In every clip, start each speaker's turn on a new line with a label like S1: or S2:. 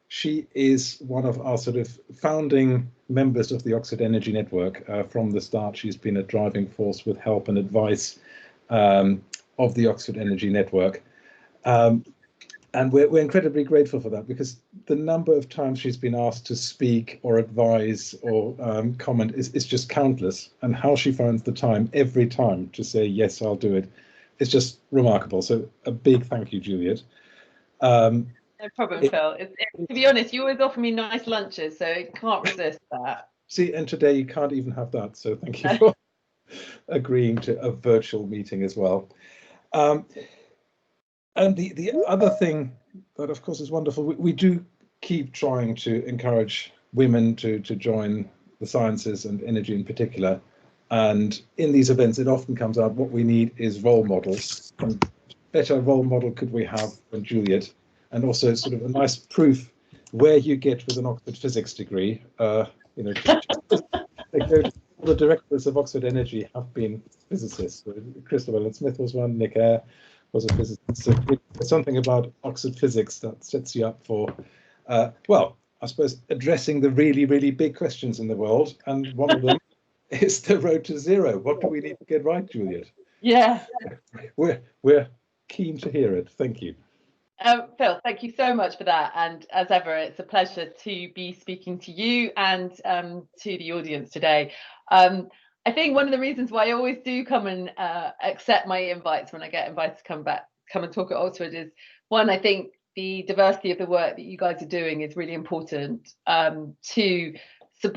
S1: She is one of our sort of founding members of the Oxford Energy Network. From the start, she's been a driving force with help and advice of the Oxford Energy Network. And we're incredibly grateful for that, because the number of times she's been asked to speak or advise or comment is just countless, and how she finds the time every time to say, yes, I'll do it, it's just remarkable. So a big thank you, Juliet.
S2: No problem, Phil. To be honest, you always offer me nice lunches, so I can't resist that.
S1: See, and today you can't even have that, so thank you for agreeing to a virtual meeting as well. And the other thing that, of course, is wonderful, we do keep trying to encourage women to join the sciences and energy in particular. And in these events, it often comes out what we need is role models. And better role model could we have than Juliet? And also sort of a nice proof where you get with an Oxford physics degree. The directors of Oxford Energy have been physicists. Christopher Allen Smith was one, Nick Eyre was a physicist. So there's something about Oxford physics that sets you up for, well, I suppose, addressing the really, really big questions in the world. And one of them is the road to zero. What do we need to get right, Juliet?
S2: Yeah.
S1: We're keen to hear it. Thank you.
S2: Phil, thank you so much for that. And as ever, it's a pleasure to be speaking to you and to the audience today. I think one of the reasons why I always do come and accept my invites when I get invited to come and talk at Oxford is, one, I think the diversity of the work that you guys are doing is really important. Two,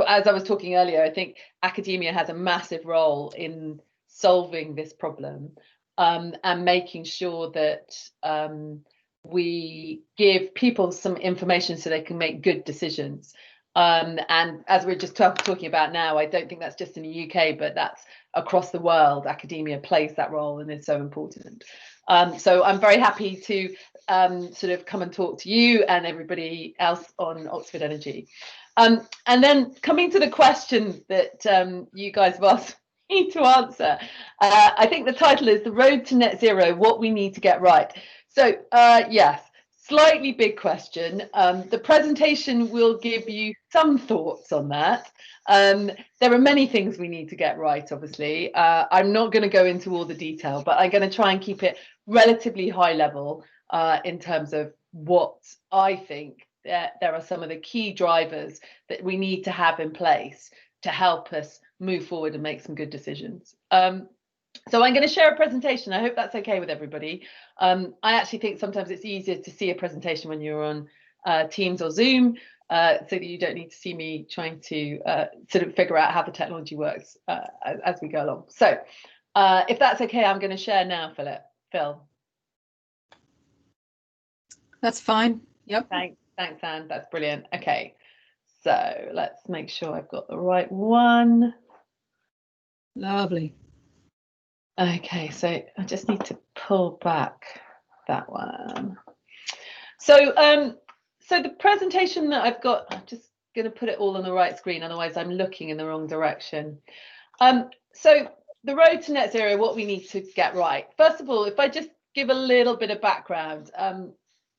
S2: as I was talking earlier, I think academia has a massive role in solving this problem and making sure that we give people some information so they can make good decisions. And as we're just talking about now, I don't think that's just in the UK, but that's across the world. Academia plays that role and is so important. So I'm very happy to sort of come and talk to you and everybody else on Oxford Energy. And then coming to the question that you guys have asked me to answer, I think the title is The Road to Net Zero, What We Need to Get Right. So yes, slightly big question. The presentation will give you some thoughts on that. There are many things we need to get right, obviously. I'm not going to go into all the detail, but I'm going to try and keep it relatively high level in terms of what I think there are some of the key drivers that we need to have in place to help us move forward and make some good decisions. So I'm going to share a presentation. I hope that's okay with everybody. I actually think sometimes it's easier to see a presentation when you're on Teams or Zoom, so that you don't need to see me trying to sort of figure out how the technology works as we go along. So if that's okay, I'm going to share now, Phil.
S3: That's fine. Yep.
S2: Thanks, Anne. That's brilliant. Okay, so let's make sure I've got the right one.
S3: Lovely.
S2: Okay, so I just need to pull back that one. So so the presentation that I've got, I'm just going to put it all on the right screen, otherwise I'm looking in the wrong direction. So the road to net zero, what we need to get right. First of all, if I just give a little bit of background,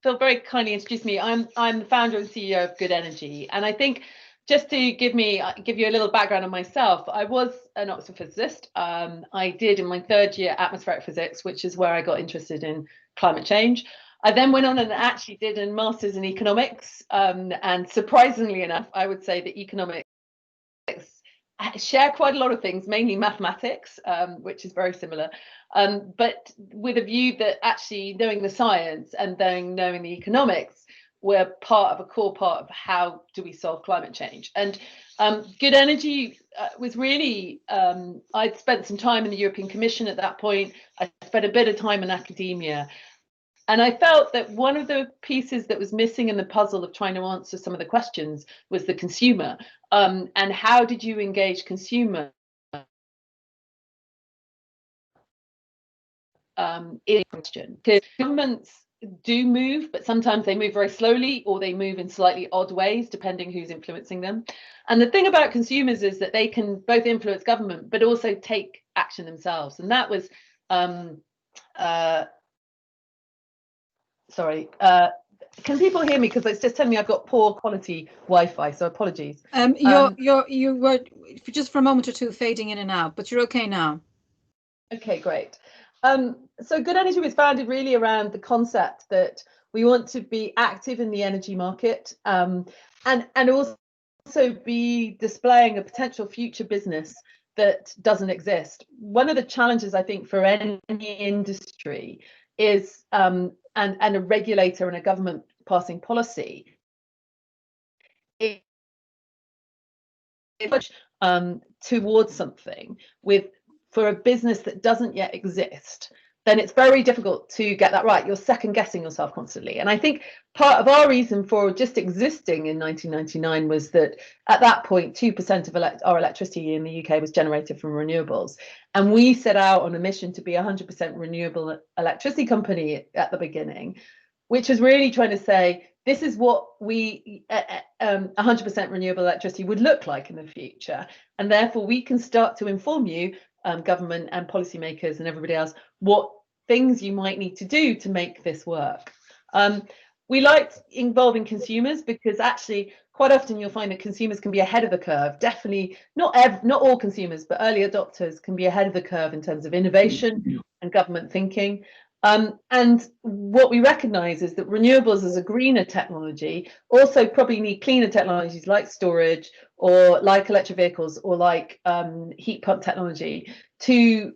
S2: Phil very kindly introduced me. I'm the founder and CEO of Good Energy, and I think just to give you a little background on myself, I was an Oxford physicist. I did in my third year atmospheric physics, which is where I got interested in climate change. I then went on and actually did a master's in economics, and surprisingly enough, I would say that economics share quite a lot of things, mainly mathematics, which is very similar, but with a view that actually knowing the science and then knowing the economics were a core part of how do we solve climate change. And Good Energy was really, I'd spent some time in the European Commission at that point. I spent a bit of time in academia. And I felt that one of the pieces that was missing in the puzzle of trying to answer some of the questions was the consumer. And how did you engage consumer in question? Because governments do move, but sometimes they move very slowly or they move in slightly odd ways, depending who's influencing them. And the thing about consumers is that they can both influence government, but also take action themselves. And that was Can people hear me? Because it's just telling me I've got poor quality Wi-Fi, so apologies.
S3: You were just for a moment or two fading in and out, but you're okay now.
S2: Okay, great. So Good Energy was founded really around the concept that we want to be active in the energy market, and also be displaying a potential future business that doesn't exist. One of the challenges I think for any industry is and a regulator and a government passing policy towards something for a business that doesn't yet exist, then it's very difficult to get that right. You're second guessing yourself constantly. And I think part of our reason for just existing in 1999 was that at that point, 2% of our electricity in the UK was generated from renewables. And we set out on a mission to be a 100% renewable electricity company at the beginning, which was really trying to say, this is what we 100% renewable electricity would look like in the future. And therefore, we can start to inform you, government and policymakers and everybody else, what things you might need to do to make this work. We liked involving consumers because actually quite often you'll find that consumers can be ahead of the curve. Definitely not all consumers, but early adopters can be ahead of the curve in terms of innovation and government thinking. And what we recognize is that renewables as a greener technology also probably need cleaner technologies like storage or like electric vehicles or like heat pump technology to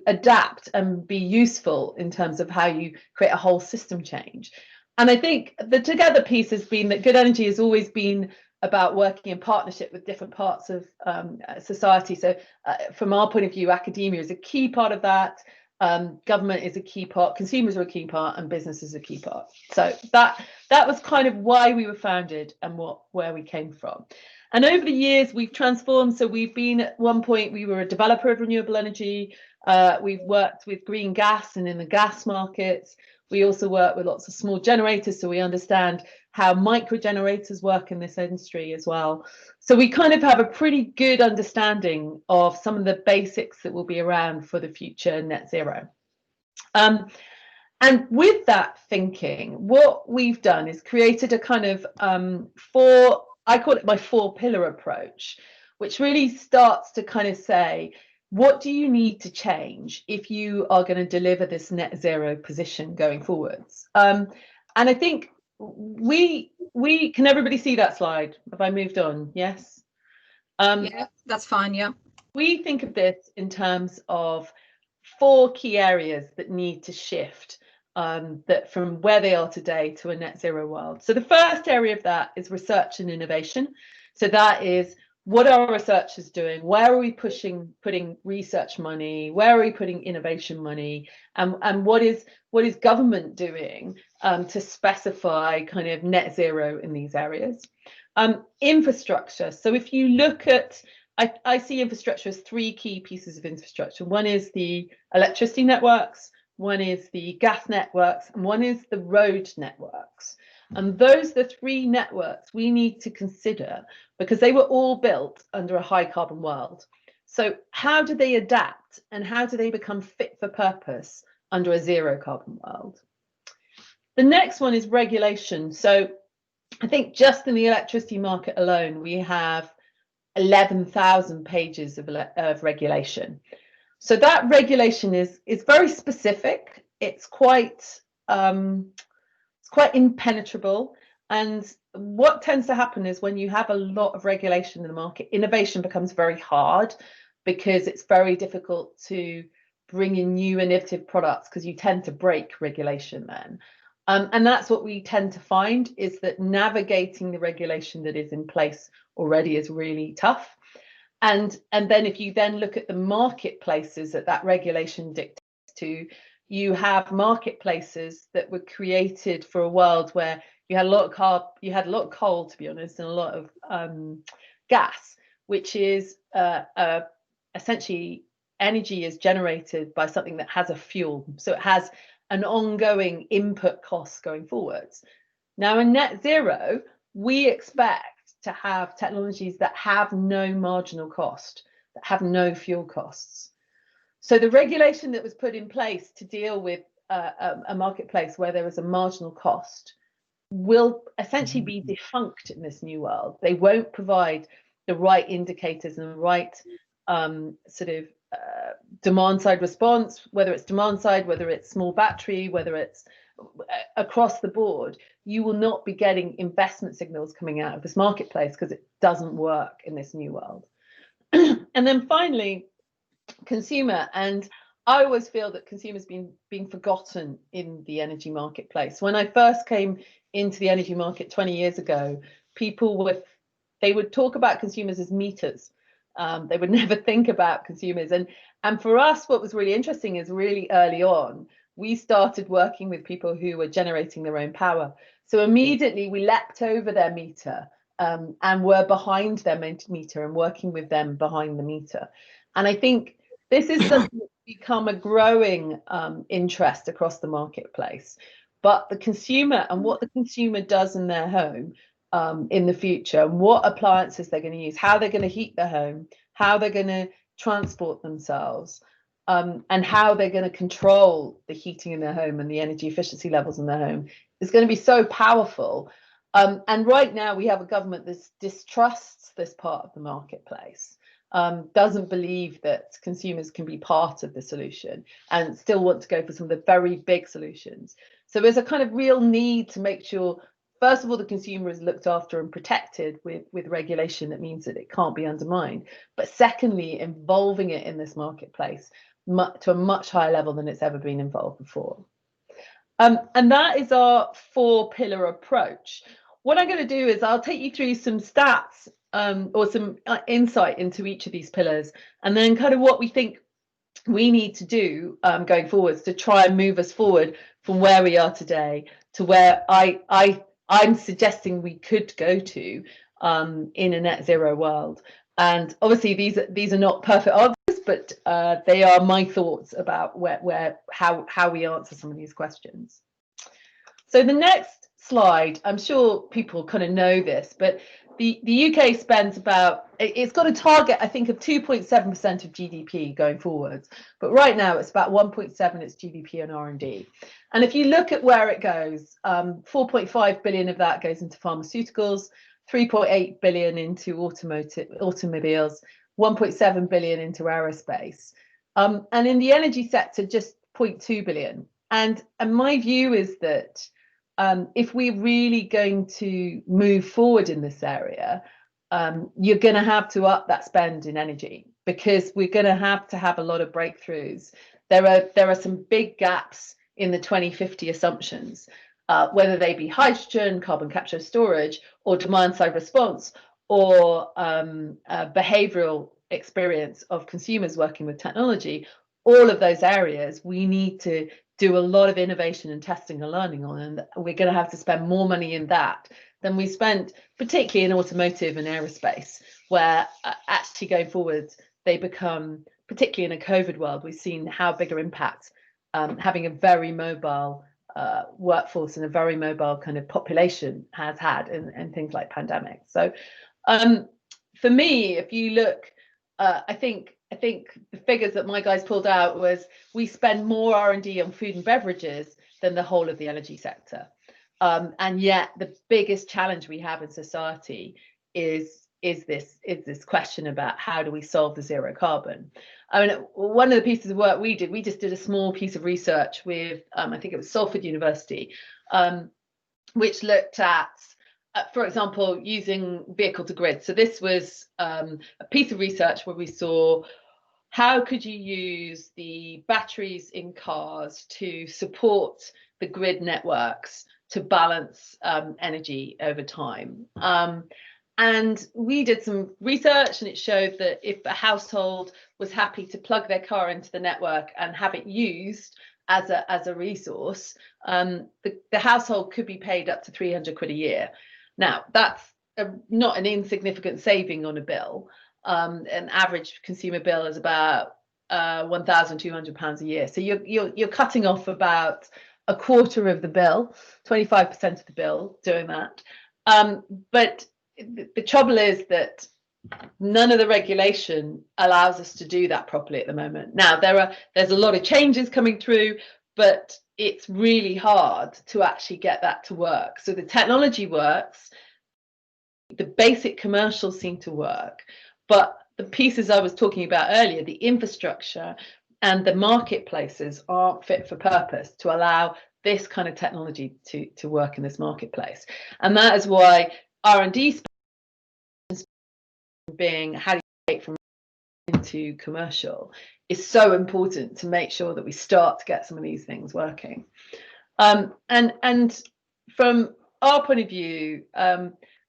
S2: adapt and be useful in terms of how you create a whole system change. And I think the together piece has been that Good Energy has always been about working in partnership with different parts of society. So from our point of view, academia is a key part of that. Government is a key part, consumers are a key part, and business is a key part. So that was kind of why we were founded and where we came from. And over the years, we've transformed. So we've been, at one point, we were a developer of renewable energy. We've worked with green gas and in the gas markets. We also work with lots of small generators, so we understand how micro generators work in this industry as well. So we kind of have a pretty good understanding of some of the basics that will be around for the future net zero. And with that thinking, what we've done is created a kind of I call it my 4-pillar approach, which really starts to kind of say, what do you need to change if you are going to deliver this net zero position going forwards? And I think we can everybody see that slide? Have I moved on? Yes.
S3: Yeah, that's fine. Yeah.
S2: We think of this in terms of 4 key areas that need to shift that from where they are today to a net zero world. So the first area of that is research and innovation. So that is, what are researchers doing? Where are we putting research money? Where are we putting innovation money? And what is government doing to specify kind of net zero in these areas? Infrastructure. So if you look at, I see infrastructure as 3 key pieces of infrastructure. One is the electricity networks, one is the gas networks, and one is the road networks. And those are the 3 networks we need to consider because they were all built under a high carbon world. So how do they adapt and how do they become fit for purpose under a zero carbon world? The next one is regulation. So I think just in the electricity market alone, we have 11,000 pages of regulation. So that regulation is very specific. It's quite impenetrable. And what tends to happen is when you have a lot of regulation in the market, innovation becomes very hard because it's very difficult to bring in new innovative products because you tend to break regulation then. And that's what we tend to find is that navigating the regulation that is in place already is really tough. And then if you then look at the marketplaces that regulation dictates to, you have marketplaces that were created for a world where you had a lot of coal, to be honest, and a lot of gas, which is essentially energy is generated by something that has a fuel. So it has an ongoing input cost going forwards. Now in net zero, we expect to have technologies that have no marginal cost, that have no fuel costs. So the regulation that was put in place to deal with a marketplace where there was a marginal cost will essentially be defunct in this new world. They won't provide the right indicators and the right sort of demand side response, whether it's demand side, whether it's small battery, whether it's across the board. You will not be getting investment signals coming out of this marketplace because it doesn't work in this new world. And then finally, consumer. And I always feel that consumers being forgotten in the energy marketplace. When I first came into the energy market 20 years ago, people would talk about consumers as meters. They would never think about consumers. And for us, what was really interesting is really early on, we started working with people who were generating their own power. So immediately we leapt over their meter and were behind their meter and working with them behind the meter. And I think this is something that's become a growing interest across the marketplace. But the consumer and what the consumer does in their home in the future, what appliances they're going to use, how they're going to heat their home, how they're going to transport themselves, and how they're going to control the heating in their home and the energy efficiency levels in their home is going to be so powerful. And right now we have a government that distrusts this part of the marketplace, doesn't believe that consumers can be part of the solution and still want to go for some of the very big solutions. So there's a kind of real need to make sure, first of all, the consumer is looked after and protected with regulation that means that it can't be undermined. But secondly, involving it in this marketplace to a much higher level than it's ever been involved before. And that is our 4-pillar approach. What I'm going to do is I'll take you through some stats or some insight into each of these pillars, and then kind of what we think we need to do going forwards to try and move us forward from where we are today to where I'm suggesting we could go to in a net zero world. And obviously these are not perfect answers, but they are my thoughts about how we answer some of these questions. So the next slide, I'm sure people kind of know this, but the UK spends it's got a target, I think, of 2.7% of GDP going forwards. But right now it's about 1.7 its GDP on R&D. And if you look at where it goes, 4.5 billion of that goes into pharmaceuticals, 3.8 billion into automobiles, 1.7 billion into aerospace. And in the energy sector, just 0.2 billion. And my view is that if we're really going to move forward in this area, you're going to have to up that spend in energy, because we're going to have a lot of breakthroughs. There are some big gaps in the 2050 assumptions, whether they be hydrogen, carbon capture storage, or demand side response, or behavioral experience of consumers working with technology. All of those areas we need to do a lot of innovation and testing and learning on, and we're going to have to spend more money in that than we spent, particularly in automotive and aerospace, where actually going forward they become, particularly in a COVID world, we've seen how bigger impact having a very mobile workforce and a very mobile kind of population has had in things like pandemics. So for me, if you look, I think the figures that my guys pulled out was we spend more R&D on food and beverages than the whole of the energy sector. And yet the biggest challenge we have in society is this question about how do we solve the zero carbon. I mean, one of the pieces of work we just did a small piece of research with, I think it was Salford University, which looked at, for example, using vehicle to grid. So this was a piece of research where we saw how could you use the batteries in cars to support the grid networks to balance energy over time. And we did some research, and it showed that if a household was happy to plug their car into the network and have it used as a resource, the household could be paid up to 300 quid a year. Now, that's not an insignificant saving on a bill. An average consumer bill is about £1,200 a year. So you're cutting off about a quarter of the bill, 25% of the bill doing that. But the trouble is that none of the regulation allows us to do that properly at the moment. Now, there's a lot of changes coming through, but it's really hard to actually get that to work. So the technology works, the basic commercials seem to work, but the pieces I was talking about earlier, the infrastructure and the marketplaces aren't fit for purpose to allow this kind of technology to work in this marketplace. And that is why R&D being how do you take from into commercial is so important to make sure that we start to get some of these things working. And from our point of view,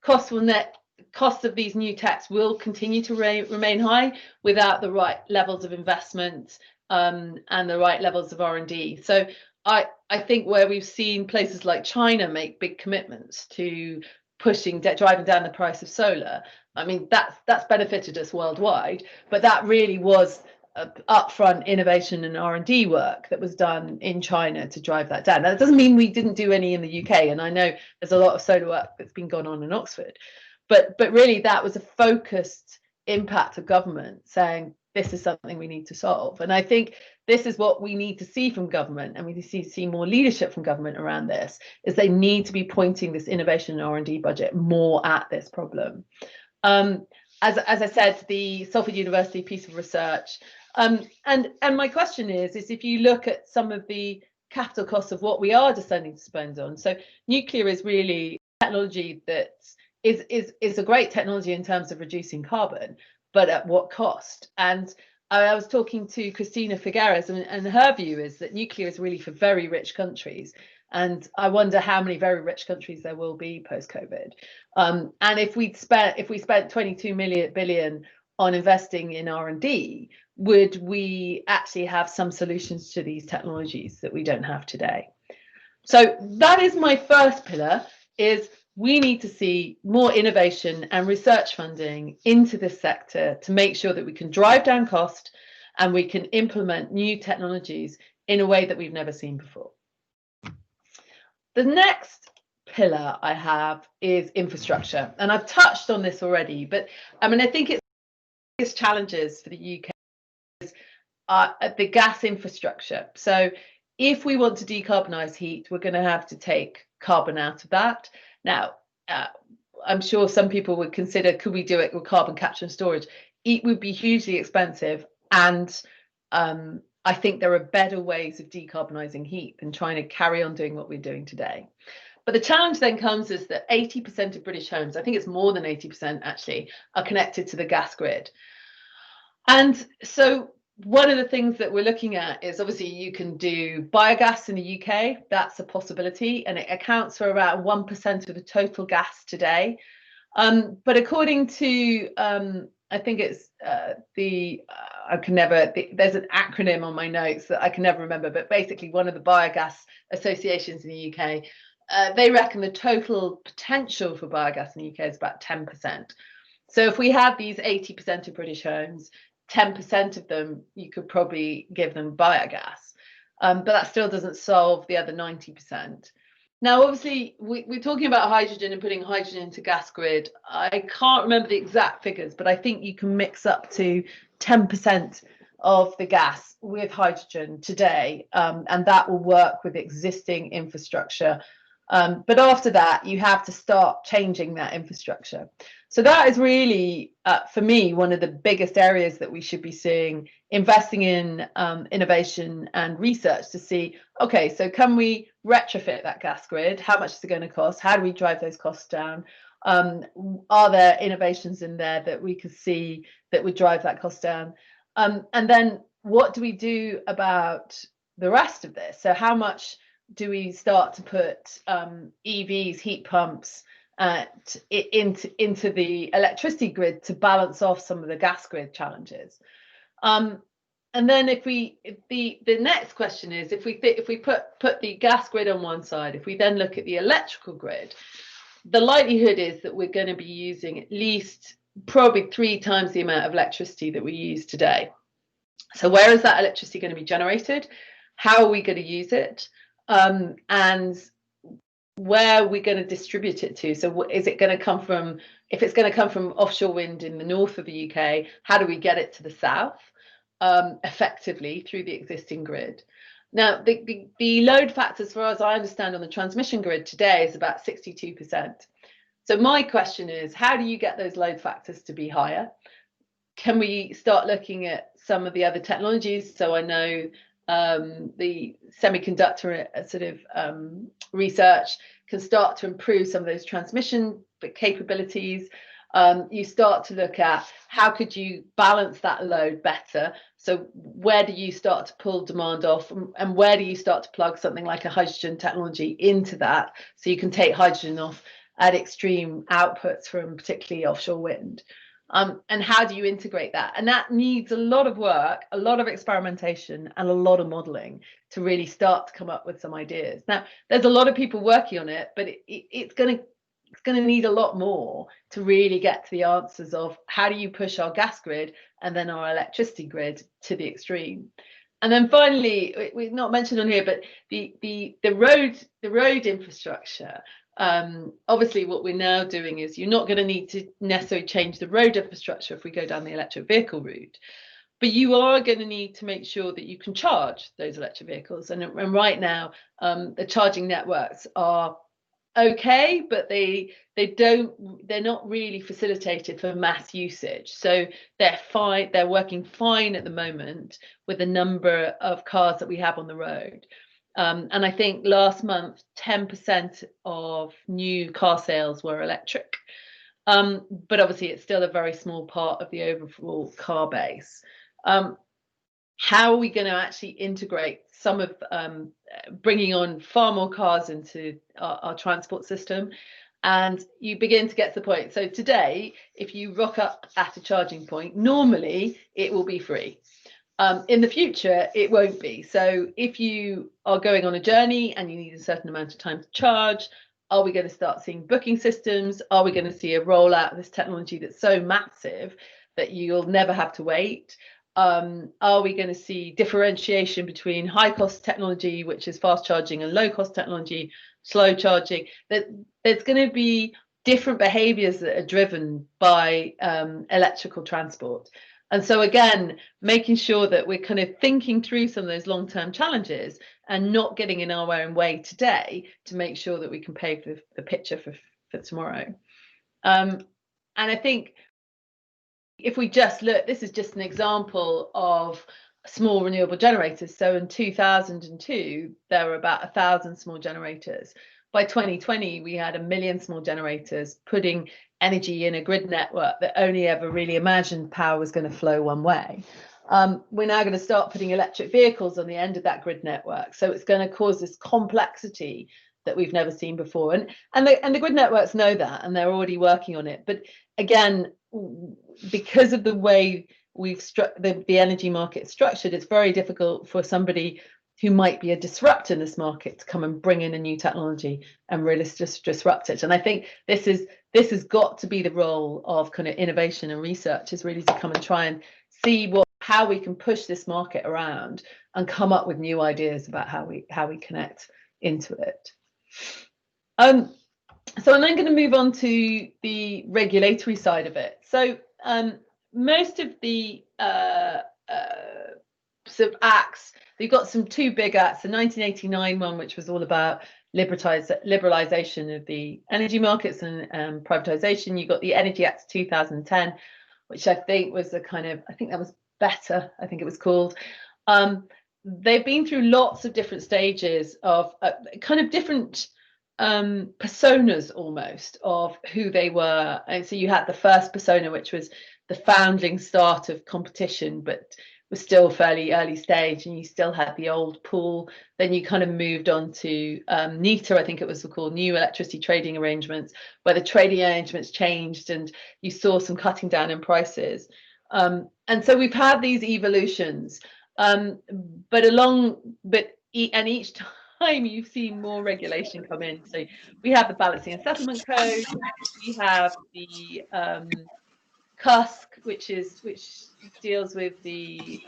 S2: cost of these new techs will continue to remain high without the right levels of investment and the right levels of R&D. So I think where we've seen places like China make big commitments to driving down the price of solar, I mean, that's benefited us worldwide, but that really was upfront innovation and R&D work that was done in China to drive that down. Now, that doesn't mean we didn't do any in the UK, and I know there's a lot of solar work that's been gone on in Oxford, but really that was a focused impact of government saying this is something we need to solve. And I think this is what we need to see from government, and we need to see more leadership from government around this, is they need to be pointing this innovation and R&D budget more at this problem. As I said, the Salford University piece of research, and my question is if you look at some of the capital costs of what we are deciding to spend on, so nuclear is really technology that is a great technology in terms of reducing carbon, but at what cost? And I was talking to Christina Figueres, and her view is that nuclear is really for very rich countries. And I wonder how many very rich countries there will be post-COVID. And if we spent 22 billion on investing in R&D, would we actually have some solutions to these technologies that we don't have today? So that is my first pillar, is we need to see more innovation and research funding into this sector to make sure that we can drive down cost and we can implement new technologies in a way that we've never seen before. The next pillar I have is infrastructure, and I've touched on this already, but I mean, I think it's the biggest challenges for the UK is the gas infrastructure. So if we want to decarbonize heat, we're going to have to take carbon out of that. Now, I'm sure some people would consider, could we do it with carbon capture and storage? It would be hugely expensive, and I think there are better ways of decarbonising heat than trying to carry on doing what we're doing today. But the challenge then comes is that 80% of British homes, I think it's more than 80% actually, are connected to the gas grid. And so one of the things that we're looking at is obviously you can do biogas in the UK, that's a possibility, and it accounts for around 1% of the total gas today. But according to, I think it's there's an acronym on my notes that I can never remember, but basically one of the biogas associations in the UK, they reckon the total potential for biogas in the UK is about 10%. So if we had these 80% of British homes, 10% of them, you could probably give them biogas, but that still doesn't solve the other 90%. Now, obviously, we're talking about hydrogen and putting hydrogen into gas grid. I can't remember the exact figures, but I think you can mix up to 10% of the gas with hydrogen today, and that will work with existing infrastructure. But after that, you have to start changing that infrastructure. So that is really, for me, one of the biggest areas that we should be seeing, investing in innovation and research to see, okay, so can we retrofit that gas grid? How much is it going to cost? How do we drive those costs down? Are there innovations in there that we could see that would drive that cost down? And then what do we do about the rest of this? So how much do we start to put EVs, heat pumps, into the electricity grid to balance off some of the gas grid challenges? And then the next question is, if we put the gas grid on one side, if we then look at the electrical grid, the likelihood is that we're going to be using at least probably 3 times the amount of electricity that we use today. So where is that electricity going to be generated? How are we going to use it? And where are we going to distribute it to? So is it going to come from, if it's going to come from offshore wind in the north of the UK, how do we get it to the south effectively through the existing grid? Now, the load factors, as far as I understand, on the transmission grid today is about 62%. So my question is, how do you get those load factors to be higher? Can we start looking at some of the other technologies? So I know the semiconductor research can start to improve some of those transmission capabilities. You start to look at how could you balance that load better. So where do you start to pull demand off, and where do you start to plug something like a hydrogen technology into that, so you can take hydrogen off at extreme outputs from particularly offshore wind. And how do you integrate that? And that needs a lot of work, a lot of experimentation, and a lot of modeling to really start to come up with some ideas. Now, there's a lot of people working on it, but it's going to need a lot more to really get to the answers of how do you push our gas grid and then our electricity grid to the extreme. And then finally, we've not mentioned on here, but the road infrastructure. Obviously, what we're now doing is you're not going to need to necessarily change the road infrastructure if we go down the electric vehicle route, but you are going to need to make sure that you can charge those electric vehicles. And right now, the charging networks are okay, but they're not really facilitated for mass usage. So they're working fine at the moment with the number of cars that we have on the road. And I think last month, 10% of new car sales were electric. But obviously, it's still a very small part of the overall car base. How are we going to actually integrate some of bringing on far more cars into our transport system? And you begin to get to the point. So today, if you rock up at a charging point, normally it will be free. In the future, it won't be. So if you are going on a journey and you need a certain amount of time to charge, are we going to start seeing booking systems? Are we going to see a rollout of this technology that's so massive that you'll never have to wait? Are we going to see differentiation between high cost technology, which is fast charging, and low cost technology, slow charging? There's going to be different behaviors that are driven by electrical transport. And so again, making sure that we're kind of thinking through some of those long-term challenges and not getting in our own way today to make sure that we can pave the picture for tomorrow. And I think if we just look, this is just an example of small renewable generators. So in 2002, there were about 1,000 small generators. By 2020, we had 1 million small generators putting energy in a grid network that only ever really imagined power was going to flow one way. We're now going to start putting electric vehicles on the end of that grid network. So it's going to cause this complexity that we've never seen before. And the grid networks know that, and they're already working on it. But again, because of the way we've the energy market structured, it's very difficult for somebody who might be a disruptor in this market to come and bring in a new technology and really just disrupt it. And I think this has got to be the role of kind of innovation and research, is really to come and try and see how we can push this market around and come up with new ideas about how we connect into it. So I'm then going to move on to the regulatory side of it. So most of the sort of acts, you've got two big acts, the 1989 one, which was all about liberalisation of the energy markets and privatisation. You got the Energy Act 2010, which I think was I think that was better, I think it was called. They've been through lots of different stages of kind of different personas almost of who they were. And so you had the first persona, which was the founding start of competition, but was still fairly early stage, and you still had the old pool. Then you kind of moved on to NETA, I think it was called, New Electricity Trading Arrangements, where the trading arrangements changed and you saw some cutting down in prices. And so we've had these evolutions, but each time you've seen more regulation come in. So we have the Balancing and Settlement Code, we have the CUSC, which deals with the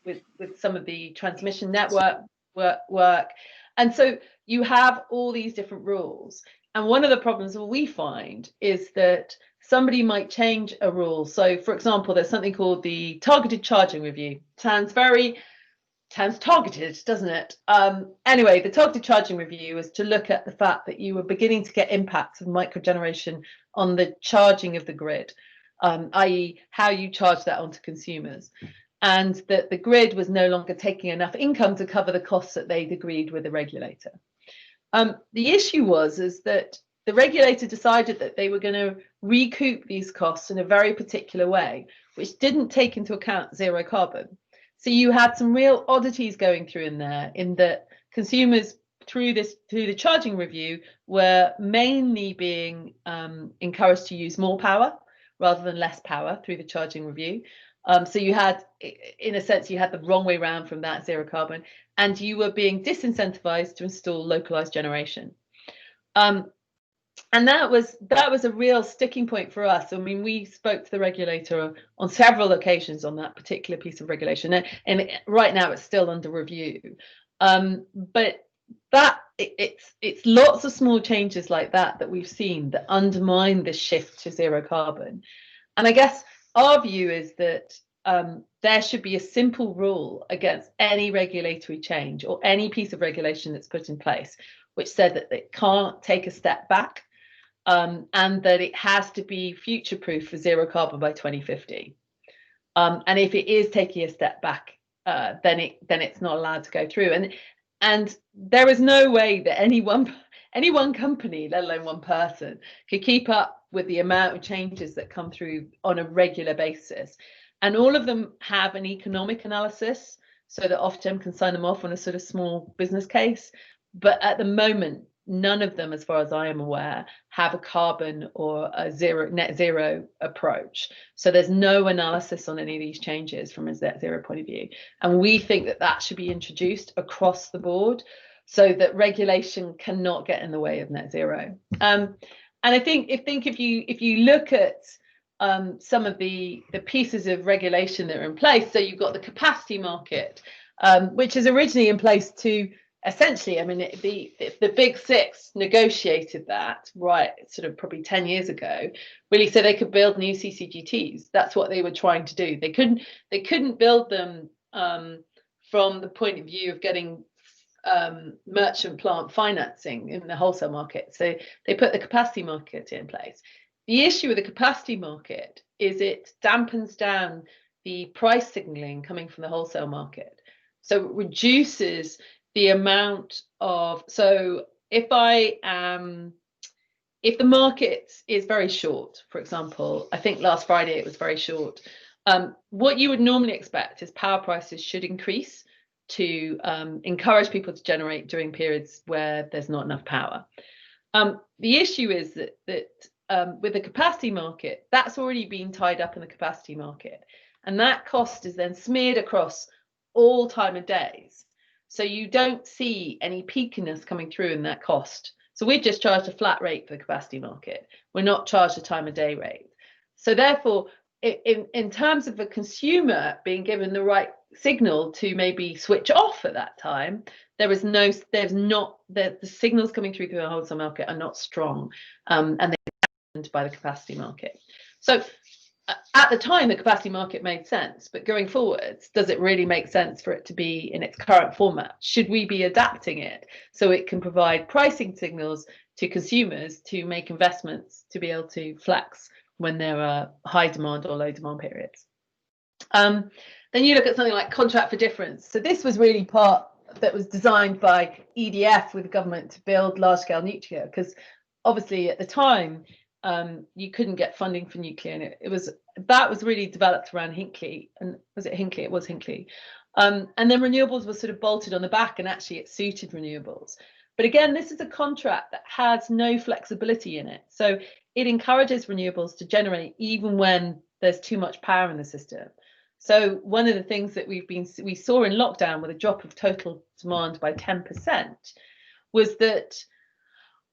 S2: with some of the transmission network work, and so you have all these different rules. And one of the problems that we find is that somebody might change a rule. So, for example, there's something called the Targeted Charging Review. Sounds very sounds targeted, doesn't it? Anyway, the targeted charging review was to look at the fact that you were beginning to get impacts of microgeneration on the charging of the grid, i.e. how you charge that onto consumers, and that the grid was no longer taking enough income to cover the costs that they'd agreed with the regulator. The issue is that the regulator decided that they were going to recoup these costs in a very particular way, which didn't take into account zero carbon. So you had some real oddities going through in there, in that consumers through the charging review were mainly being encouraged to use more power rather than less power through the charging review. So you had, in a sense, you had the wrong way around from that zero carbon, and you were being disincentivized to install localized generation. And that was a real sticking point for us. I mean, we spoke to the regulator on several occasions on that particular piece of regulation, and right now it's still under review. But it's lots of small changes like that we've seen that undermine this shift to zero carbon. And I guess our view is that there should be a simple rule against any regulatory change or any piece of regulation that's put in place, which said that it can't take a step back. And that it has to be future-proof for zero carbon by 2050. And if it is taking a step back, then it's not allowed to go through. And there is no way that any one company, let alone one person, could keep up with the amount of changes that come through on a regular basis. And all of them have an economic analysis, so that Ofgem can sign them off on a sort of small business case. But at the moment, none of them, as far as I am aware, have a carbon or a net zero approach. So there's no analysis on any of these changes from a net zero point of view. And we think that should be introduced across the board so that regulation cannot get in the way of net zero. And I think if you look at some of the pieces of regulation that are in place, so you've got the capacity market, which is originally in place to essentially, I mean, the Big Six negotiated that, right, sort of probably 10 years ago, really, so they could build new CCGTs. That's what they were trying to do. They couldn't build them from the point of view of getting merchant plant financing in the wholesale market. So they put the capacity market in place. The issue with the capacity market is it dampens down the price signaling coming from the wholesale market. So it reduces the amount of, so if the market is very short, for example, I think last Friday it was very short, what you would normally expect is power prices should increase to encourage people to generate during periods where there's not enough power. The issue is that with the capacity market, that's already been tied up in the capacity market, and that cost is then smeared across all time of days. So you don't see any peakiness coming through in that cost. So we've just charged a flat rate for the capacity market. We're not charged a time of day rate. So therefore, in terms of a consumer being given the right signal to maybe switch off at that time, the signals coming through the wholesale market are not strong, and they're dampened by the capacity market. So at the time, the capacity market made sense, but going forwards, does it really make sense for it to be in its current format? Should we be adapting it so it can provide pricing signals to consumers to make investments to be able to flex when there are high demand or low demand periods? Then you look at something like contract for difference. So this was really part that was designed by EDF with the government to build large-scale nuclear, because obviously at the time, you couldn't get funding for nuclear, and that was really developed around Hinkley. And was it Hinkley? It was Hinkley. And then renewables was sort of bolted on the back, and actually it suited renewables. But again, this is a contract that has no flexibility in it. So it encourages renewables to generate even when there's too much power in the system. So one of the things that we saw in lockdown with a drop of total demand by 10% was that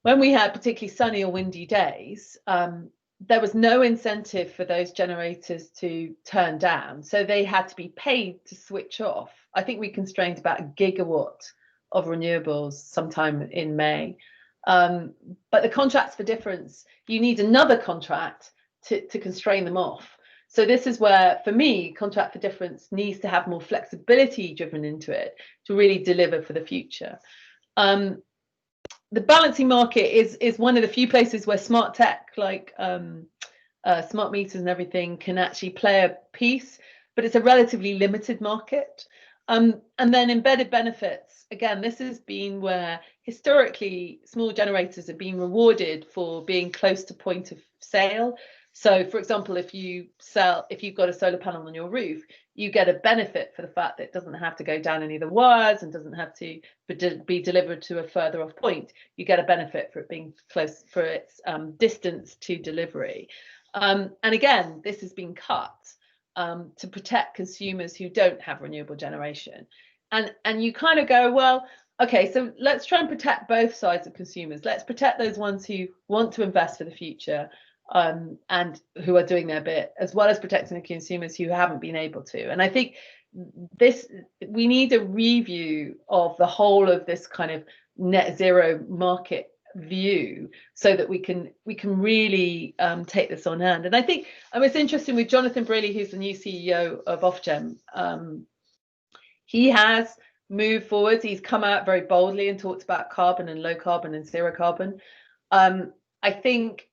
S2: when we had particularly sunny or windy days, there was no incentive for those generators to turn down. So they had to be paid to switch off. I think we constrained about a gigawatt of renewables sometime in May. But the contracts for difference, you need another contract to constrain them off. So this is where, for me, contract for difference needs to have more flexibility driven into it to really deliver for the future. The balancing market is one of the few places where smart tech, like smart meters and everything, can actually play a piece, but it's a relatively limited market. And then embedded benefits, again, this has been where historically small generators have been rewarded for being close to point of sale. So, for example, if you've got a solar panel on your roof, you get a benefit for the fact that it doesn't have to go down any of the wires and doesn't have to be delivered to a further off point. You get a benefit for it being close, for its distance to delivery. And again, this has been cut to protect consumers who don't have renewable generation. And you kind of go, well, okay, so let's try and protect both sides of consumers. Let's protect those ones who want to invest for the future and who are doing their bit, as well as protecting the consumers who haven't been able to. And I think we need a review of the whole of this kind of net zero market view, so that we can really take this on hand. And I think it's interesting with Jonathan Brearley, who's the new CEO of Ofgem. He has moved forward. He's come out very boldly and talked about carbon and low carbon and zero carbon. I think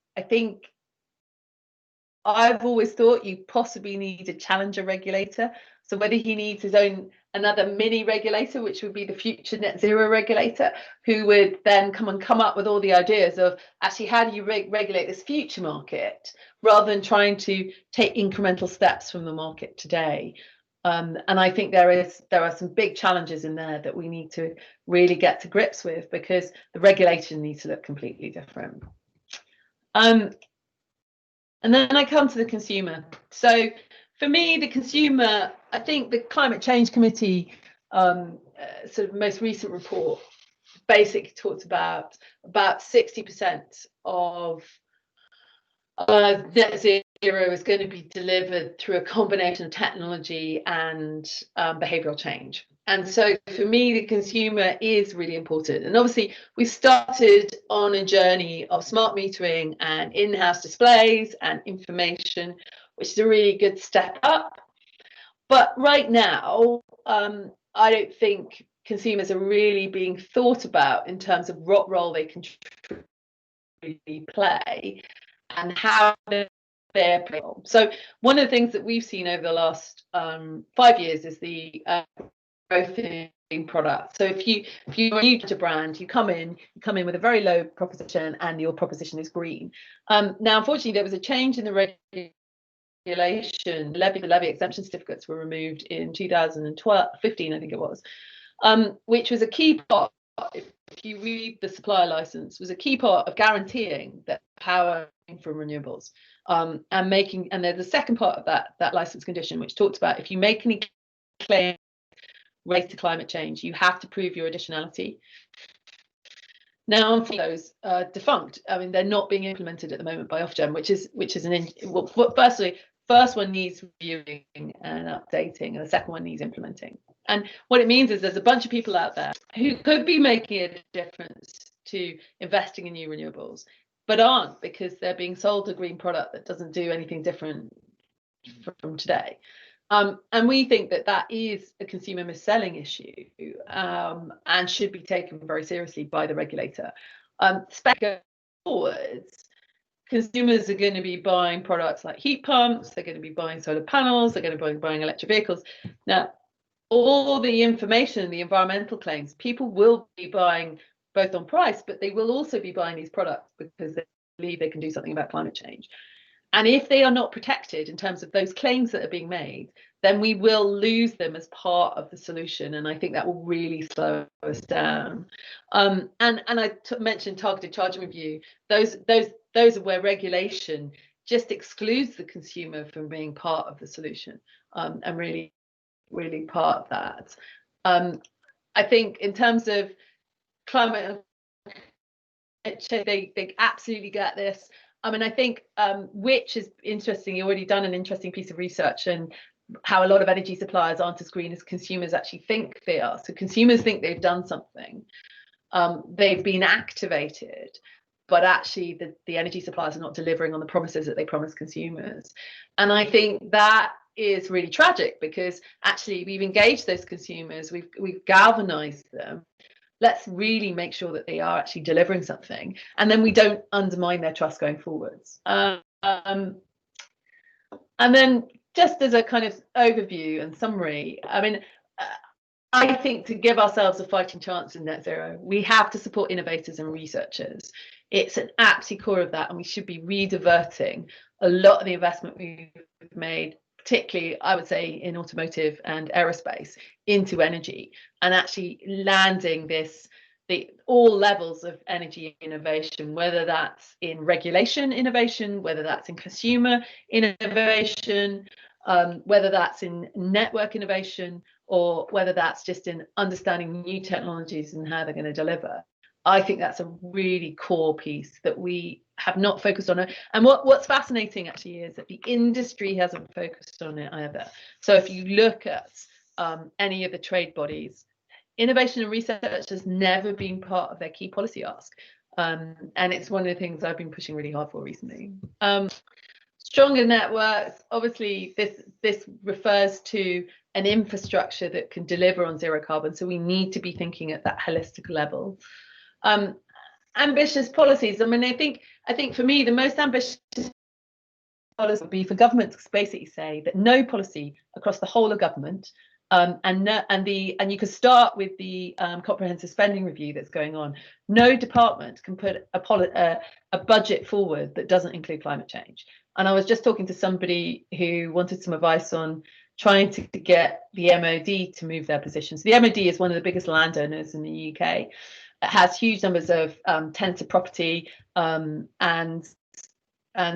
S2: I've always thought you possibly need a challenger regulator. So whether he needs his own another mini regulator, which would be the future net zero regulator, who would then come up with all the ideas of actually how do you regulate this future market, rather than trying to take incremental steps from the market today. And I think there are some big challenges in there that we need to really get to grips with, because the regulation needs to look completely different. And then I come to the consumer. So for me, the consumer, I think the Climate Change Committee sort of most recent report basically talked about 60% of net zero is going to be delivered through a combination of technology and behavioural change. And so for me, the consumer is really important. And obviously, we started on a journey of smart metering and in-house displays and information, which is a really good step up. But right now, I don't think consumers are really being thought about in terms of what role they can really play and how they're playing. So one of the things that we've seen over the last 5 years is the growth in product. So if you're new to a brand, you come in with a very low proposition, and your proposition is green. Now, unfortunately, there was a change in the regulation. The levy exemption certificates were removed in 2015, I think it was, which was a key part. If you read the supplier license, was a key part of guaranteeing that power from renewables, and there's a second part of that license condition, which talks about if you make any claim related to climate change, you have to prove your additionality. Now, those defunct. I mean, they're not being implemented at the moment by Ofgem, which is first one needs reviewing and updating, and the second one needs implementing. And what it means is there's a bunch of people out there who could be making a difference to investing in new renewables, but aren't, because they're being sold a green product that doesn't do anything different from today. And we think that is a consumer mis-selling issue, and should be taken very seriously by the regulator. Going forwards, consumers are going to be buying products like heat pumps, they're going to be buying solar panels, they're going to be buying electric vehicles. Now, all the information, the environmental claims, people will be buying both on price, but they will also be buying these products because they believe they can do something about climate change. And if they are not protected in terms of those claims that are being made, then we will lose them as part of the solution. And I think that will really slow us down. And I mentioned targeted charging review. Those are where regulation just excludes the consumer from being part of the solution, and really part of that. I think in terms of climate, they absolutely get this. I mean, I think which is interesting. You've already done an interesting piece of research, and how a lot of energy suppliers aren't as green as consumers actually think they are. So consumers think they've done something, they've been activated, but actually the energy suppliers are not delivering on the promises that they promise consumers. And I think that is really tragic, because actually we've engaged those consumers, we've galvanized them. Let's really make sure that they are actually delivering something, and then we don't undermine their trust going forwards. And then, just as a kind of overview and summary, I mean, I think to give ourselves a fighting chance in net zero, we have to support innovators and researchers. It's an absolute core of that, and we should be rediverting a lot of the investment we've made, particularly, I would say, in automotive and aerospace, into energy, and actually landing all levels of energy innovation, whether that's in regulation innovation, whether that's in consumer innovation, whether that's in network innovation, or whether that's just in understanding new technologies and how they're going to deliver. I think that's a really core piece that we have not focused on. And what's fascinating actually is that the industry hasn't focused on it either. So if you look at any of the trade bodies, innovation and research has never been part of their key policy ask. And it's one of the things I've been pushing really hard for recently. Stronger networks, obviously this refers to an infrastructure that can deliver on zero carbon. So we need to be thinking at that holistic level. Ambitious policies. I mean, I think for me, the most ambitious policy would be for government to basically say that no policy across the whole of government, and you can start with the comprehensive spending review that's going on. No department can put a budget forward that doesn't include climate change. And I was just talking to somebody who wanted some advice on trying to get the MOD to move their positions. The MOD is one of the biggest landowners in the UK. It has huge numbers of tenanted property and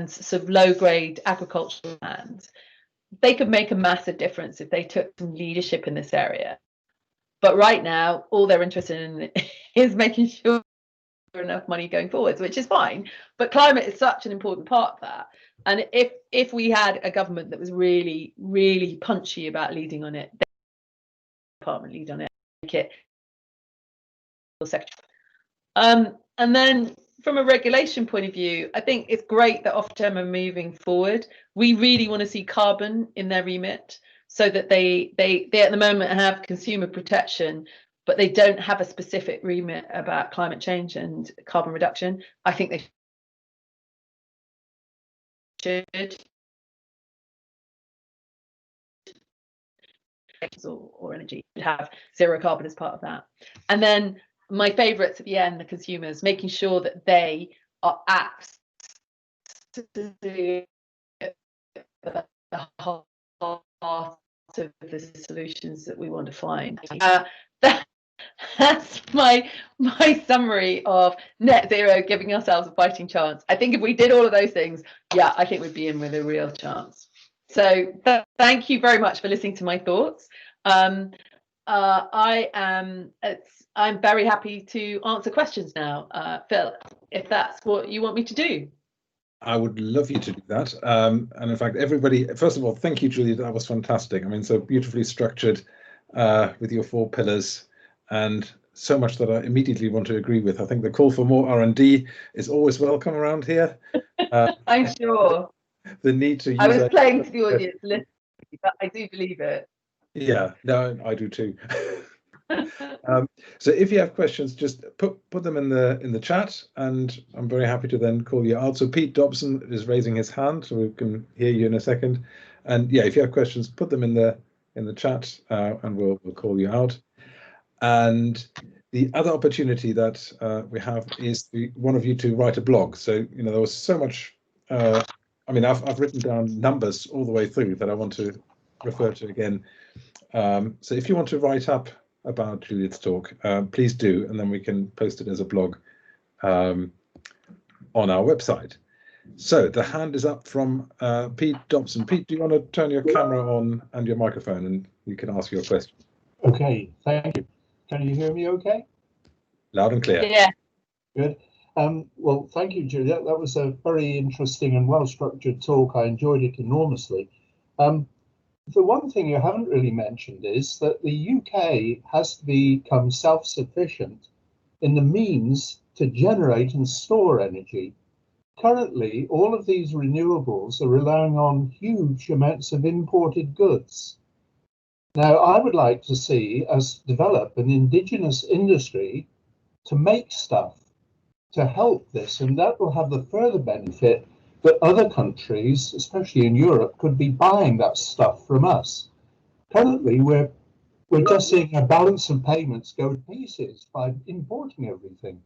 S2: sort of low-grade agricultural land. They could make a massive difference if they took some leadership in this area. But right now, all they're interested in is making sure there's enough money going forwards, which is fine. But climate is such an important part of that. And if we had a government that was really, really punchy about leading on it, the department lead on it, make it secretary. And then from a regulation point of view, I think it's great that Ofgem are moving forward. We really want to see carbon in their remit, so that they at the moment have consumer protection, but they don't have a specific remit about climate change and carbon reduction. I think they should, or energy should have zero carbon as part of that. And then my favourites at the end, the consumers, making sure that they are apt to do the heart of the solutions that we want to find. That's my summary of net zero, giving ourselves a fighting chance. I think if we did all of those things, yeah, I think we'd be in with a real chance. So thank you very much for listening to my thoughts. I'm very happy to answer questions now, Phil, if that's what you want me to do.
S1: I would love you to do that. And in fact, everybody, first of all, thank you, Juliet. That was fantastic. I mean, so beautifully structured with your 4 pillars, and so much that I immediately want to agree with. I think the call for more R&D is always welcome around here.
S2: I'm sure.
S1: The need to use
S2: I was playing to the audience, listening, but I do believe it.
S1: Yeah, no, I do too. So if you have questions, just put them in the chat, and I'm very happy to then call you out. So Pete Dobson is raising his hand, so we can hear you in a second. And yeah, if you have questions, put them in the chat, and we'll call you out. And the other opportunity that we have is one of you to write a blog. So there was so much. I mean, I've written down numbers all the way through that I want to refer to again. So if you want to write up about Juliet's talk, please do, and then we can post it as a blog on our website. So the hand is up from Pete Dobson. Pete, do you want to turn your camera on and your microphone, and you can ask your question?
S4: Okay, thank you. Can you hear me okay?
S1: Loud and clear.
S2: Yeah.
S4: Good. Well, thank you, Juliet. That was a very interesting and well-structured talk. I enjoyed it enormously. The one thing you haven't really mentioned is that the UK has to become self-sufficient in the means to generate and store energy. Currently, all of these renewables are relying on huge amounts of imported goods. Now, I would like to see us develop an indigenous industry to make stuff to help this, and that will have the further benefit that other countries, especially in Europe, could be buying that stuff from us. Currently, we're just seeing a balance of payments go to pieces by importing everything.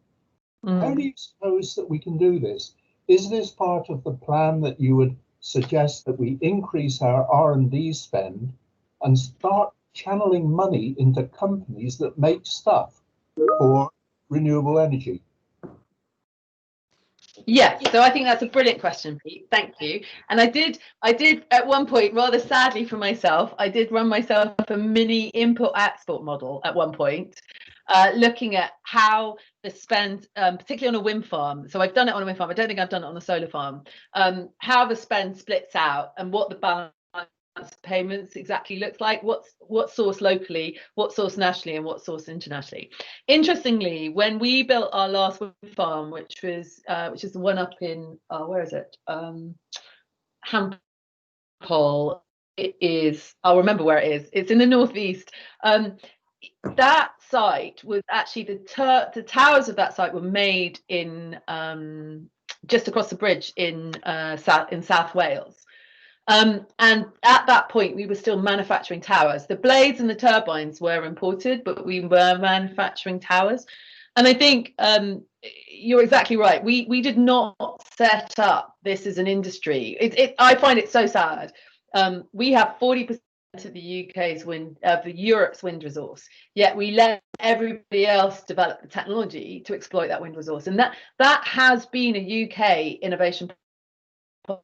S4: How do you suppose that we can do this? Is this part of the plan that you would suggest that we increase our R&D spend and start channeling money into companies that make stuff for renewable energy?
S2: Yeah, so I think that's a brilliant question, Pete. Thank you. And I did at one point, rather sadly for myself, I did run myself a mini import-export model at one point, looking at how the spend, particularly on a wind farm. So I've done it on a wind farm. I don't think I've done it on a solar farm. How the spend splits out and what the balance payments exactly looks like, what's sourced locally, what's sourced nationally, and what's sourced internationally. Interestingly, when we built our last wind farm, which is the one up in where is it, Hampole, it is, I'll remember where it is, it's in the northeast. That site was actually the towers of that site were made in just across the bridge in South Wales. And at that point, we were still manufacturing towers. The blades and the turbines were imported, but we were manufacturing towers. And I think you're exactly right. We did not set up this as an industry. I find it so sad. We have 40% of the UK's wind, of Europe's wind resource, yet we let everybody else develop the technology to exploit that wind resource. And that has been a UK innovation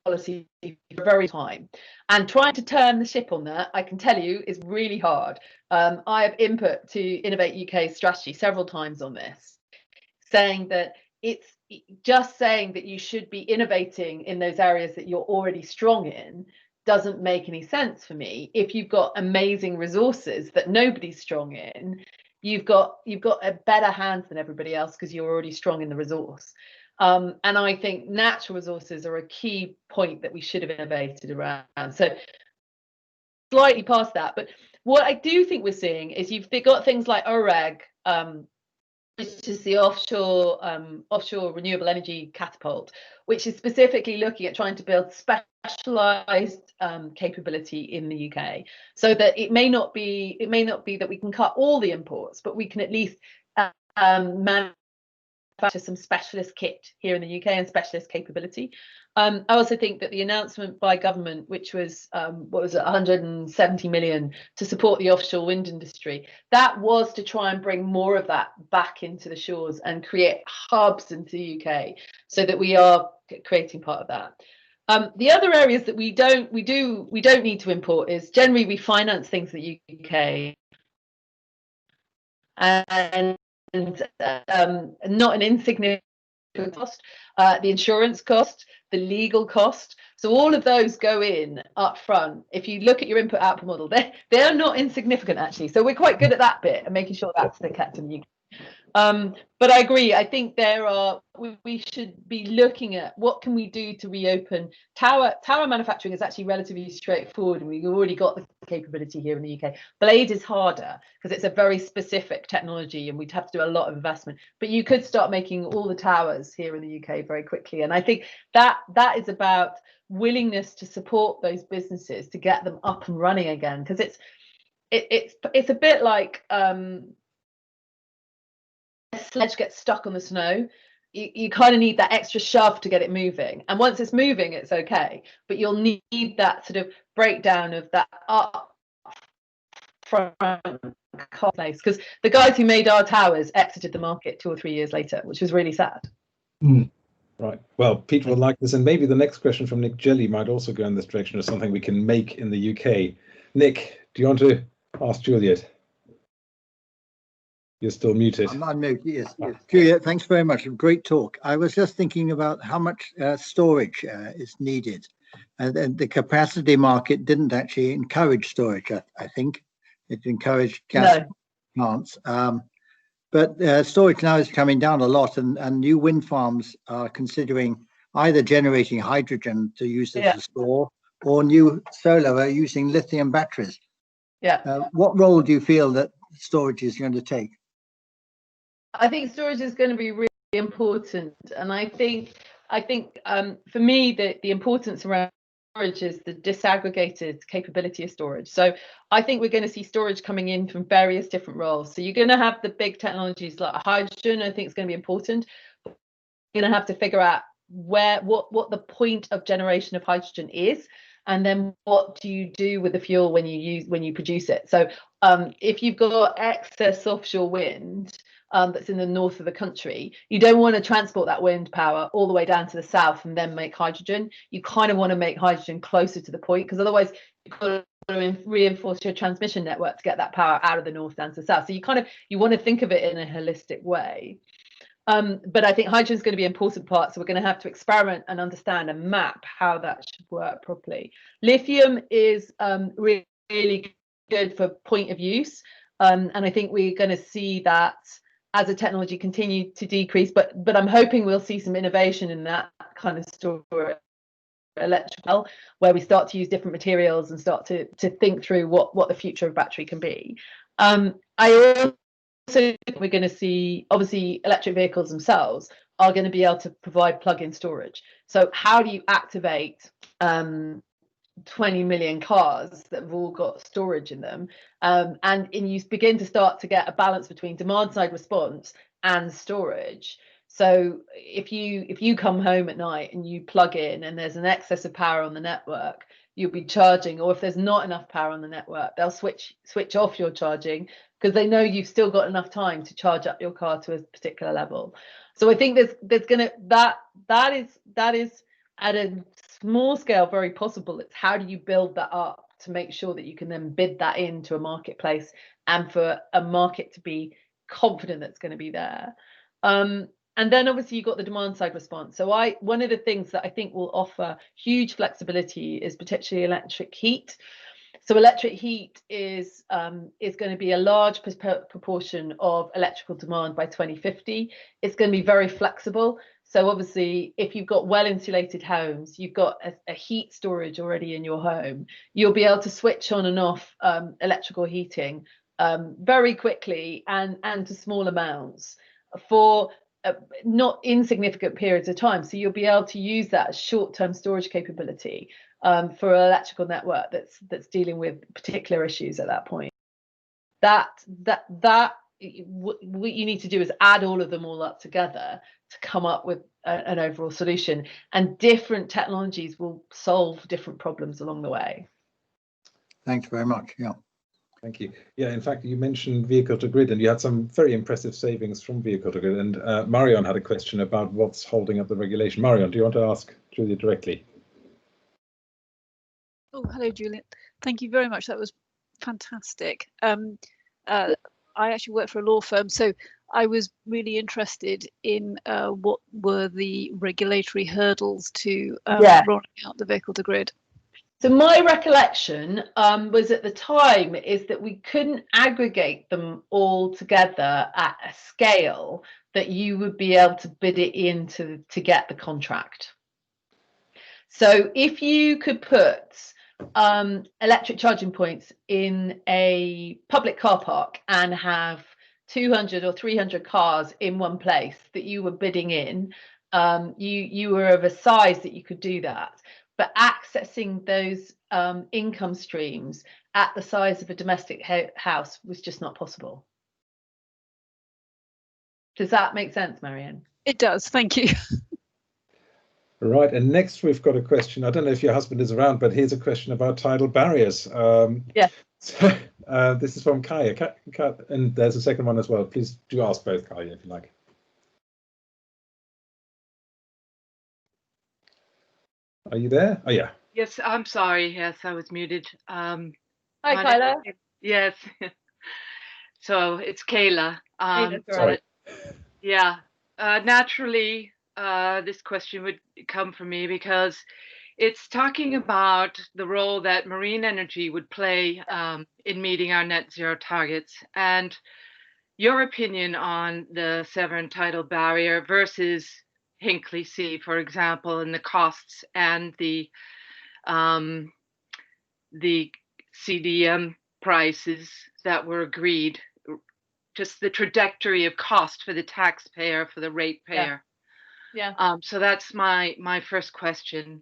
S2: policy for a very time, and trying to turn the ship on that, I can tell you, is really hard. I have input to Innovate UK strategy several times on this, saying that it's just saying that you should be innovating in those areas that you're already strong in doesn't make any sense for me. If you've got amazing resources that nobody's strong in, you've got a better hands than everybody else because you're already strong in the resource. And I think natural resources are a key point that we should have innovated around. So slightly past that, but what I do think we're seeing is you've got things like OREG, which is the offshore renewable energy catapult, which is specifically looking at trying to build specialized capability in the UK, so that it may not be that we can cut all the imports, but we can at least manufacture some specialist kit here in the UK and specialist capability. I also think that the announcement by government, which was what was it, 170 million to support the offshore wind industry, that was to try and bring more of that back into the shores and create hubs into the UK, so that we are creating part of that. The other areas that we don't need to import is generally we finance things in the UK, and not an insignificant cost, the insurance cost, the legal cost. So all of those go in up front. If you look at your input output model, they're not insignificant actually. So we're quite good at that bit and making sure that's kept in the UK. But I agree. I think we should be looking at what can we do to reopen tower manufacturing is actually relatively straightforward, and we've already got the capability here in the UK. Blade is harder because it's a very specific technology, and we'd have to do a lot of investment. But you could start making all the towers here in the UK very quickly, and I think that is about willingness to support those businesses to get them up and running again, because it's a bit like sledge gets stuck on the snow. You kind of need that extra shove to get it moving, and once it's moving it's okay, but you'll need that sort of breakdown of that up front place, because the guys who made our towers exited the market 2 or 3 years later, which was really sad.
S1: Right, well, Pete will like this, and maybe the next question from Nick Jelly might also go in this direction of something we can make in the UK. Nick, do you want to ask Juliet? You're still muted.
S5: I'm unmuted, yes. Juliet, thanks very much. Great talk. I was just thinking about how much storage is needed. And the capacity market didn't actually encourage storage, I think. It encouraged gas plants. But storage now is coming down a lot, and new wind farms are considering either generating hydrogen to use as a store, or new solar are using lithium batteries. What role do you feel that storage is going to take?
S2: I think storage is going to be really important, and I think for me the importance around storage is the disaggregated capability of storage. So I think we're going to see storage coming in from various different roles. So you're going to have the big technologies like hydrogen. I think it's going to be important. You're going to have to figure out what the point of generation of hydrogen is, and then what do you do with the fuel when you produce it. So if you've got excess offshore wind that's in the north of the country, you don't want to transport that wind power all the way down to the south and then make hydrogen. You kind of want to make hydrogen closer to the point, because otherwise you've got to reinforce your transmission network to get that power out of the north down to the south. So you want to think of it in a holistic way. But I think hydrogen is going to be an important part, so we're going to have to experiment and understand and map how that should work properly. Lithium is really good for point of use, and I think we're going to see that as a technology continue to decrease, but I'm hoping we'll see some innovation in that kind of storage electrical, where we start to use different materials and start to think through what the future of battery can be. I also think we're going to see, obviously, electric vehicles themselves are going to be able to provide plug-in storage. So how do you activate 20 million cars that have all got storage in them, and you begin to start to get a balance between demand side response and storage. So if you come home at night and you plug in and there's an excess of power on the network, you'll be charging, or if there's not enough power on the network, they'll switch off your charging because they know you've still got enough time to charge up your car to a particular level. So I think there's gonna that is at a small scale very possible. It's how do you build that up to make sure that you can then bid that into a marketplace and for a market to be confident that's going to be there. And then obviously you've got the demand side response. So one of the things that I think will offer huge flexibility is particularly electric heat. So electric heat is going to be a large proportion of electrical demand by 2050. It's going to be very flexible. So obviously, if you've got well-insulated homes, you've got a heat storage already in your home, you'll be able to switch on and off electrical heating very quickly and to small amounts for not insignificant periods of time. So you'll be able to use that as short-term storage capability for an electrical network that's dealing with particular issues at that point. What you need to do is add all of them all up together to come up with an overall solution, and different technologies will solve different problems along the way.
S5: Thanks very much. Yeah.
S1: Thank you. Yeah, in fact, you mentioned vehicle to grid, and you had some very impressive savings from vehicle to grid. And Marion had a question about what's holding up the regulation. Marion, do you want to ask Julia directly?
S6: Oh, hello, Juliet. Thank you very much. That was fantastic. I actually work for a law firm, so I was really interested in what were the regulatory hurdles to rolling out the vehicle to grid.
S2: So my recollection was at the time is that we couldn't aggregate them all together at a scale that you would be able to bid it in to get the contract. So if you could put electric charging points in a public car park and have 200 or 300 cars in one place that you were bidding in, you were of a size that you could do that. But accessing those income streams at the size of a domestic house was just not possible. Does that make sense, Marianne?
S6: It does, thank you.
S1: Right, and next we've got a question. I don't know if your husband is around, but here's a question about tidal barriers.
S2: Yeah.
S1: So this is from Kaya, and there's a second one as well. Please do ask both, Kaya, if you like. Are you there? Oh, yeah.
S7: Yes, I'm sorry. Yes, I was muted.
S2: Hi, Kyla.
S7: Yes. So it's Kayla.
S2: Sorry.
S7: Yeah, naturally, this question would come from me because it's talking about the role that marine energy would play in meeting our net zero targets. And your opinion on the Severn tidal barrier versus Hinkley Sea, for example, and the costs and the CDM prices that were agreed, just the trajectory of cost for the taxpayer, for the ratepayer.
S2: Yeah.
S7: So that's my first question.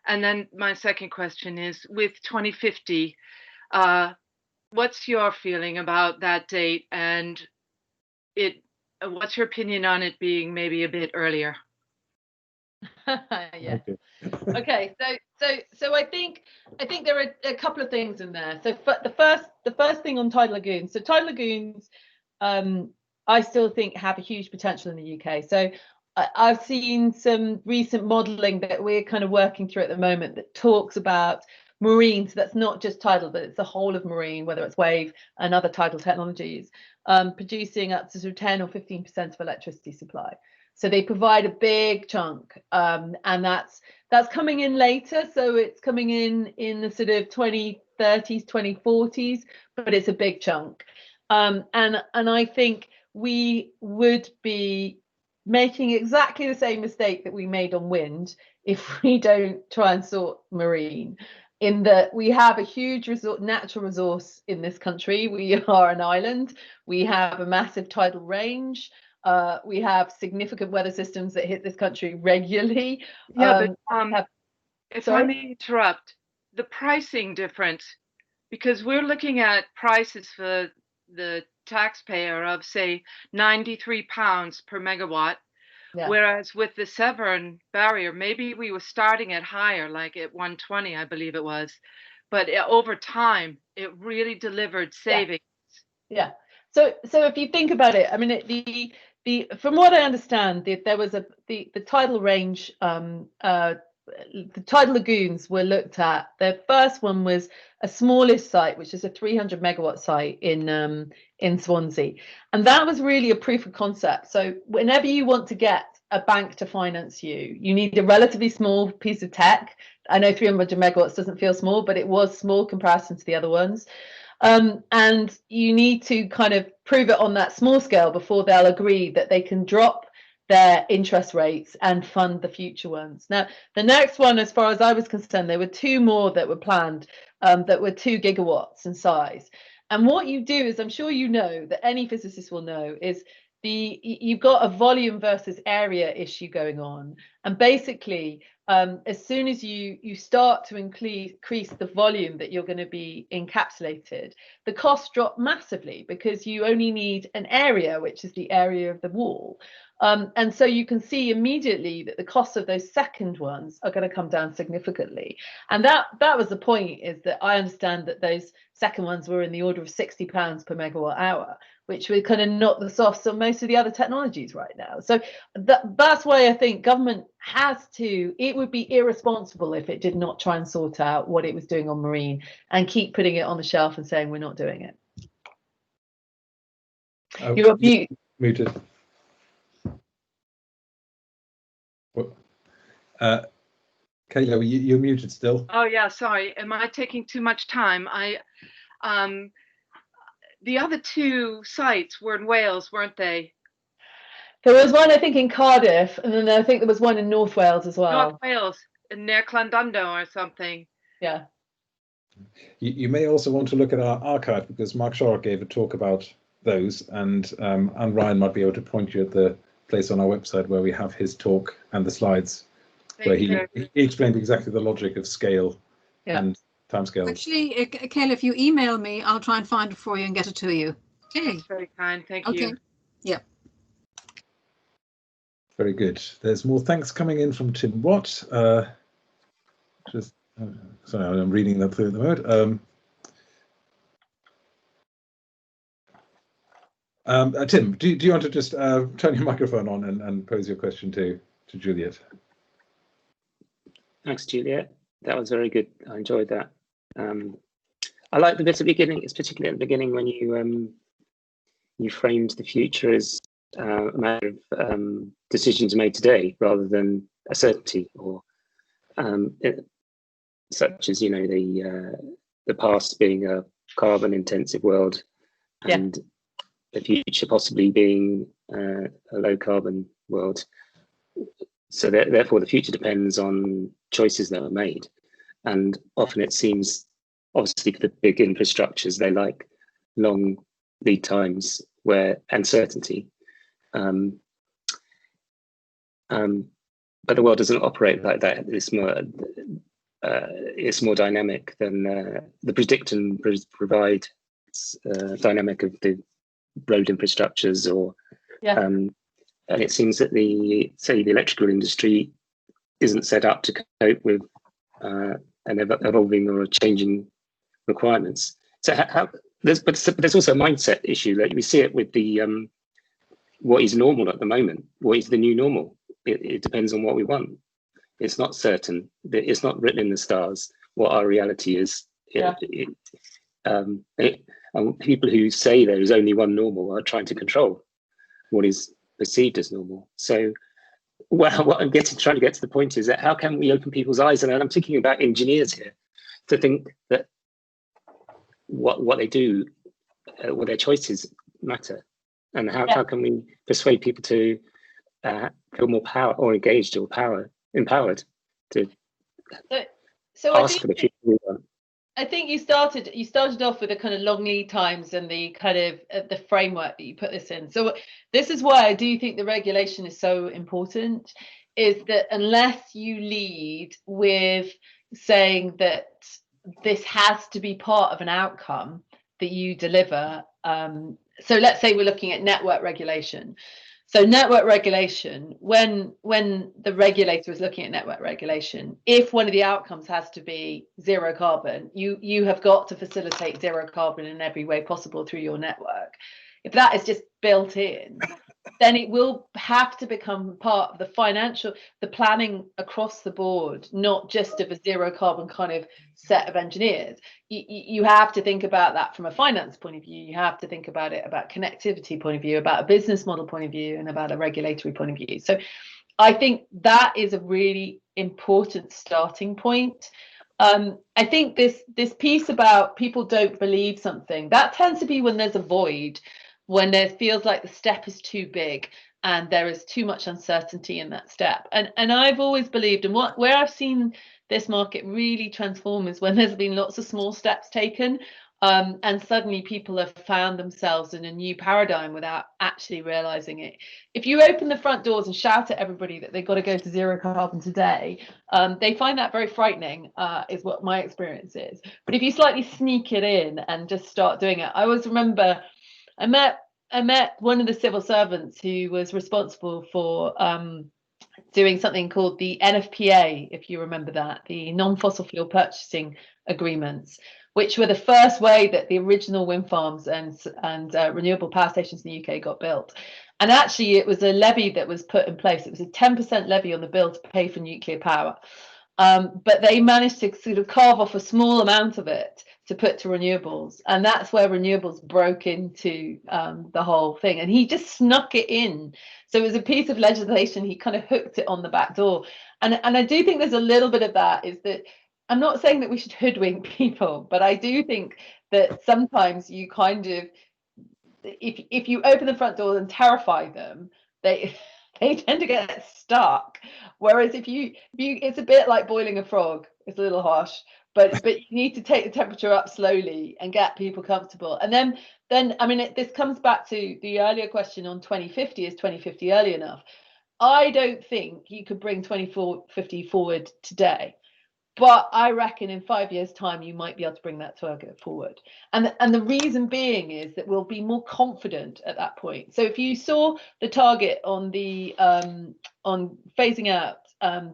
S7: And then my second question is, with 2050, what's your feeling about that date, and what's your opinion on it being maybe a bit earlier?
S2: Yeah. Okay. So I think there are a couple of things in there. So the first thing on tidal lagoons. So tidal lagoons, I still think have a huge potential in the UK. So I've seen some recent modelling that we're kind of working through at the moment that talks about marine. So that's not just tidal, but it's the whole of marine, whether it's wave and other tidal technologies, producing up to sort of 10 or 15% of electricity supply. So they provide a big chunk, and that's coming in later. So it's coming in the sort of 2030s, 2040s, but it's a big chunk. And I think we would be making exactly the same mistake that we made on wind if we don't try and sort marine, in that we have a huge natural resource in this country. We are an island. We have a massive tidal range. We have significant weather systems that hit this country regularly.
S7: Yeah, but if I may interrupt, the pricing difference, because we're looking at prices for the taxpayer of, say, £93 per megawatt, whereas with the Severn barrier, maybe we were starting at higher, like at 120, I believe it was, but over time, it really delivered savings.
S2: Yeah. So if you think about it, I mean, from what I understand, there was the tidal range, the tidal lagoons were looked at. The first one was a smallest site, which is a 300 megawatt site in Swansea, and that was really a proof of concept. So whenever you want to get a bank to finance you, you need a relatively small piece of tech. I know 300 megawatts doesn't feel small, but it was small comparison to the other ones. And you need to kind of prove it on that small scale before they'll agree that they can drop their interest rates and fund the future ones. Now, the next one, as far as I was concerned, there were two more that were planned that were 2 gigawatts in size. And what you do is, I'm sure you know, that any physicist will know, is you've got a volume versus area issue going on. And basically, as soon as you start to increase the volume that you're going to be encapsulated, the costs drop massively, because you only need an area, which is the area of the wall. And so you can see immediately that the costs of those second ones are going to come down significantly. And that was the point, is that I understand that those second ones were in the order of £60 per megawatt hour, which would kind of knock the softs on most of the other technologies right now. So that's why I think government has to, it would be irresponsible if it did not try and sort out what it was doing on marine and keep putting it on the shelf and saying we're not doing it. You're
S1: muted. Kayla, you're muted still.
S7: Oh yeah, sorry. Am I taking too much time? The other two sites were in Wales, weren't they?
S2: There was one, I think, in Cardiff, and then I think there was one in North Wales as well.
S7: North Wales, near Llandudno or something.
S2: Yeah.
S1: You may also want to look at our archive, because Mark Shorrock gave a talk about those, and Ryan might be able to point you at the place on our website where we have his talk and the slides, where he explained exactly the logic of scale and timescales.
S3: Actually, Kayla, if you email me, I'll try and find it for you and get it to you. Okay.
S7: That's very kind. Thank you.
S3: Yeah.
S1: Very good. There's more thanks coming in from Tim Watt. Sorry, I'm reading that through at the moment. Tim, do you want to just turn your microphone on and pose your question to Juliet?
S8: Thanks, Juliet. That was very good. I enjoyed that. I like the bit at the beginning. It's particularly at the beginning when you framed the future as a matter of decisions made today rather than a certainty, or such as, you know, the past being a carbon intensive world, and the future possibly being a low carbon world. So therefore, the future depends on choices that are made. And often it seems, obviously for the big infrastructures, they like long lead times and certainty. But the world doesn't operate like that. It's more dynamic than the predict and provide dynamic of the road infrastructures, or and it seems that the electrical industry isn't set up to cope with an evolving or changing requirements. So there's also a mindset issue. Like we see it with the what is normal at the moment. What is the new normal? It depends on what we want. It's not certain. It's not written in the stars what our reality is. And people who say there is only one normal are trying to control what is perceived as normal. So, well, what I'm trying to get to the point is that how can we open people's eyes? And I'm thinking about engineers here, to think that what they do, what their choices matter, and how can we persuade people to feel more power or engaged or empowered to ask for the future we want.
S2: I think you started off with the kind of long lead times and the kind of the framework that you put this in. So this is why I do think the regulation is so important, is that unless you lead with saying that this has to be part of an outcome that you deliver. So let's say we're looking at network regulation. So network regulation, when the regulator is looking at network regulation, if one of the outcomes has to be zero carbon, you have got to facilitate zero carbon in every way possible through your network. If that is just built in, then it will have to become part of the planning across the board, not just of a zero carbon kind of set of engineers. You have to think about that from a finance point of view. You have to think about it about connectivity point of view, about a business model point of view, and about a regulatory point of view. So I think that is a really important starting point. I think this piece about people don't believe something, that tends to be when there's a void, when there feels like the step is too big and there is too much uncertainty in that step. And I've always believed, and where I've seen this market really transform is when there's been lots of small steps taken, and suddenly people have found themselves in a new paradigm without actually realizing it. If you open the front doors and shout at everybody that they've got to go to zero carbon today, they find that very frightening, is what my experience is. But if you slightly sneak it in and just start doing it, I always remember I met one of the civil servants who was responsible for doing something called the NFPA, if you remember that, the non-fossil fuel purchasing agreements, which were the first way that the original wind farms and renewable power stations in the UK got built. And actually, it was a levy that was put in place. It was a 10% levy on the bill to pay for nuclear power. But they managed to sort of carve off a small amount of it to put to renewables, and that's where renewables broke into the whole thing. And he just snuck it in. So it was a piece of legislation. He kind of hooked it on the back door. And I do think there's a little bit of that, is that I'm not saying that we should hoodwink people, but I do think that sometimes you kind of, if you open the front door and terrify them, they tend to get stuck. Whereas if you it's a bit like boiling a frog. It's a little harsh, but you need to take the temperature up slowly and get people comfortable. And then I mean, this comes back to the earlier question on 2050. Is 2050 early enough? I don't think you could bring 2050 forward today. But I reckon in 5 years' time, you might be able to bring that target forward. And the reason being is that we'll be more confident at that point. So if you saw the target on the on phasing out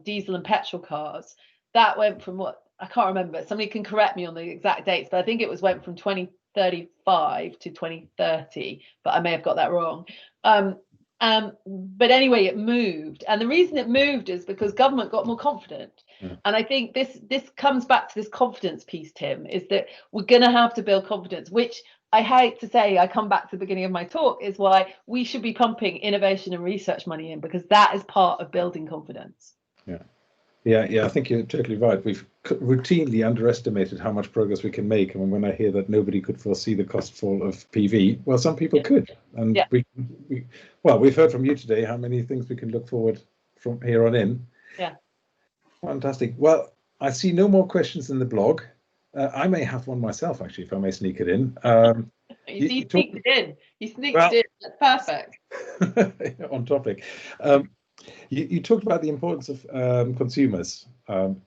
S2: diesel and petrol cars, that went from what, I can't remember. Somebody can correct me on the exact dates, but I think it went from 2035 to 2030, but I may have got that wrong. But anyway, it moved, and the reason it moved is because government got more confident. And I think this comes back to this confidence piece, Tim, is that we're going to have to build confidence, which I hate to say, I come back to the beginning of my talk, is why we should be pumping innovation and research money in, because that is part of building confidence.
S1: Yeah. Yeah, I think you're totally right. We've routinely underestimated how much progress we can make. And when I hear that nobody could foresee the cost fall of PV, well, some people could. And we've heard from you today how many things we can look forward from here on in.
S2: Yeah.
S1: Fantastic. Well, I see no more questions in the blog. I may have one myself, actually, if I may sneak it in.
S2: You sneaked it in. You sneaked it in. That's perfect.
S1: On topic. You talked about the importance of consumers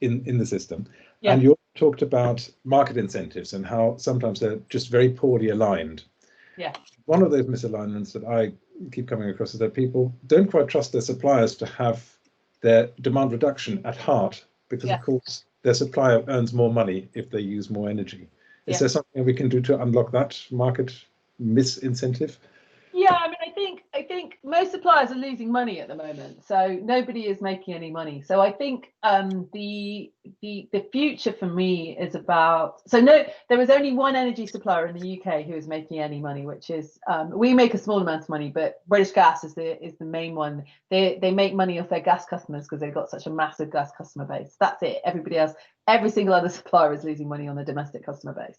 S1: in the system, and you talked about market incentives and how sometimes they're just very poorly aligned.
S2: Yeah.
S1: One of those misalignments that I keep coming across is that people don't quite trust their suppliers to have their demand reduction at heart, because of course their supplier earns more money if they use more energy. Is there something we can do to unlock that market misincentive?
S2: Yeah, I mean, I think most suppliers are losing money at the moment, so nobody is making any money. So I think the future for me is about, there is only one energy supplier in the UK who is making any money, which is we make a small amount of money, but British Gas is the main one. They make money off their gas customers because they've got such a massive gas customer base. That's it. Everybody else, every single other supplier is losing money on their domestic customer base.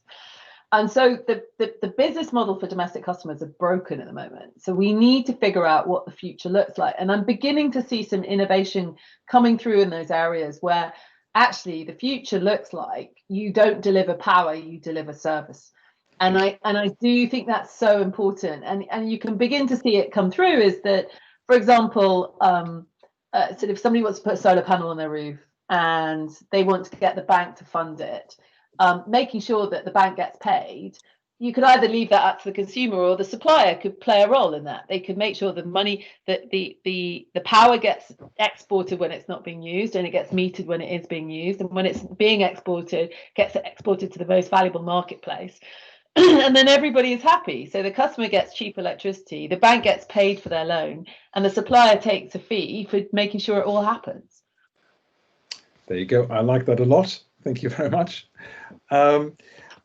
S2: And so the business model for domestic customers are broken at the moment. So we need to figure out what the future looks like. And I'm beginning to see some innovation coming through in those areas where actually the future looks like you don't deliver power, you deliver service. And I do think that's so important. And you can begin to see it come through is that, for example, sort of somebody wants to put a solar panel on their roof and they want to get the bank to fund it. Making sure that the bank gets paid, you could either leave that up to the consumer or the supplier could play a role in that. They could make sure the money, that the power gets exported when it's not being used, and it gets metered when it is being used, and when it's being exported, gets exported to the most valuable marketplace. And then everybody is happy. So the customer gets cheap electricity, the bank gets paid for their loan, and the supplier takes a fee for making sure it all happens.
S1: There you go. I like that a lot. Thank you very much. And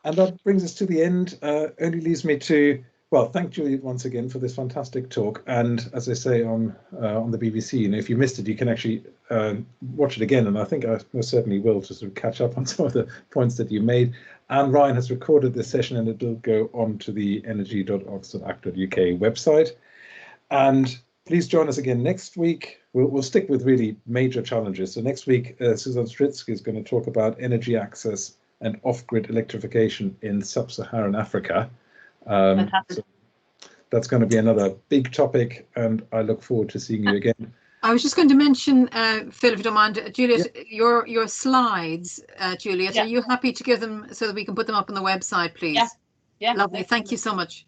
S1: that brings us to the end. Only leaves me to, well, thank Juliet once again for this fantastic talk. And as I say on the BBC, you know, if you missed it, you can actually watch it again. And I think I most certainly will, to sort of catch up on some of the points that you made. And Ryan has recorded this session, and it will go on to the energy.oxford.ac.uk website. And please join us again next week. We'll stick with really major challenges. So next week, Susan Stritzky is going to talk about energy access and off-grid electrification in sub-Saharan Africa. So that's going to be another big topic, and I look forward to seeing you again.
S3: I was just going to mention, Phil, if you don't mind, Juliet, your slides, Juliet, are you happy to give them so that we can put them up on the website, please?
S2: Yeah.
S3: Lovely. Thank you so much.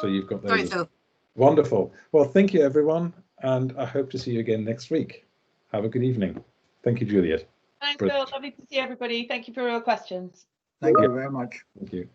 S1: So you've got those.
S3: Sorry, Phil.
S1: Wonderful. Well, thank you, everyone, and I hope to see you again next week. Have a good evening. Thank you, Juliet.
S2: Thanks, Phil. Lovely to see everybody. Thank you for your questions.
S5: Thank you very much.
S1: Thank you.